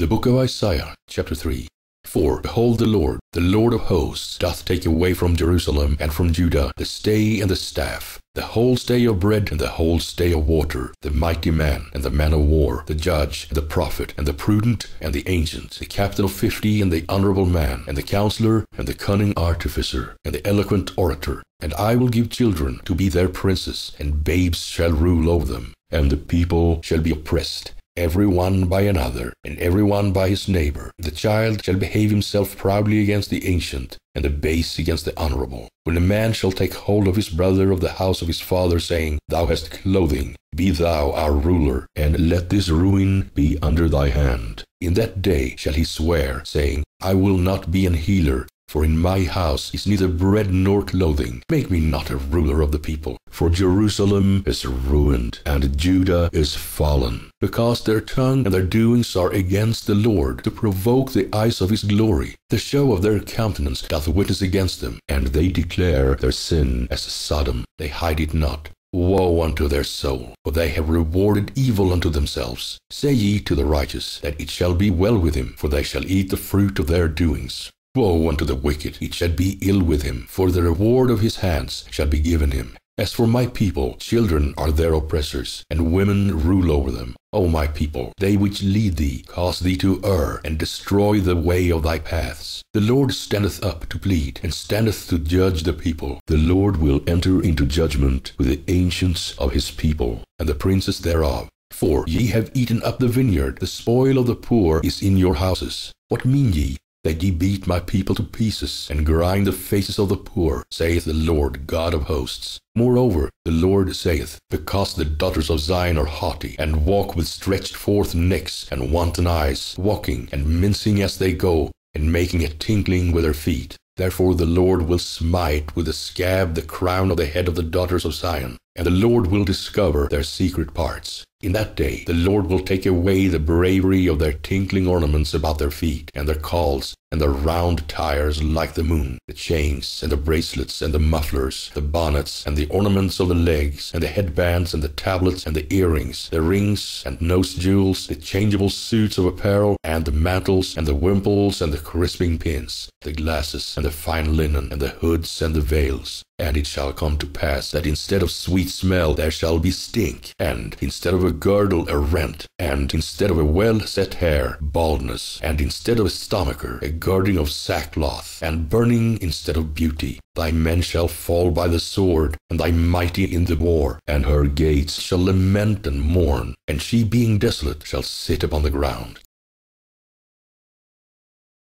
The book of Isaiah, chapter 3. For, behold, the Lord of hosts, doth take away from Jerusalem and from Judah the stay and the staff, the whole stay of bread and the whole stay of water, the mighty man and the man of war, the judge and the prophet and the prudent and the ancient, the captain of 50 and the honorable man, and the counselor and the cunning artificer, and the eloquent orator. And I will give children to be their princes, and babes shall rule over them, and the people shall be oppressed, every one by another, and every one by his neighbor. The child shall behave himself proudly against the ancient, and the base against the honorable. When a man shall take hold of his brother of the house of his father, saying, Thou hast clothing, be thou our ruler, and let this ruin be under thy hand. In that day shall he swear, saying, I will not be an healer, for in my house is neither bread nor clothing. Make me not a ruler of the people. For Jerusalem is ruined, and Judah is fallen, because their tongue and their doings are against the Lord, to provoke the eyes of his glory. The show of their countenance doth witness against them, and they declare their sin as Sodom. They hide it not. Woe unto their soul, for they have rewarded evil unto themselves. Say ye to the righteous, that it shall be well with him, for they shall eat the fruit of their doings. Woe unto the wicked, it shall be ill with him, for the reward of his hands shall be given him. As for my people, children are their oppressors, and women rule over them. O my people, they which lead thee cause thee to err, and destroy the way of thy paths. The Lord standeth up to plead, and standeth to judge the people. The Lord will enter into judgment with the ancients of his people, and the princes thereof. For ye have eaten up the vineyard, the spoil of the poor is in your houses. What mean ye? That ye beat my people to pieces, and grind the faces of the poor, saith the Lord God of hosts. Moreover, the Lord saith, Because the daughters of Zion are haughty, and walk with stretched forth necks, and wanton eyes, walking, and mincing as they go, and making a tinkling with their feet. Therefore the Lord will smite with a scab the crown of the head of the daughters of Zion, and the Lord will discover their secret parts. In that day the Lord will take away the bravery of their tinkling ornaments about their feet, and their cauls, and their round tires like the moon, the chains, and the bracelets, and the mufflers, the bonnets, and the ornaments of the legs, and the headbands, and the tablets, and the earrings, the rings, and nose jewels, the changeable suits of apparel, and the mantles, and the wimples, and the crisping pins, the glasses, and the fine linen, and the hoods, and the veils. And it shall come to pass that instead of sweet smell there shall be stink, and instead of a girdle a rent, and instead of a well-set hair baldness, and instead of a stomacher a girding of sackcloth, and burning instead of beauty. Thy men shall fall by the sword, and thy mighty in the war, and her gates shall lament and mourn, and she being desolate shall sit upon the ground.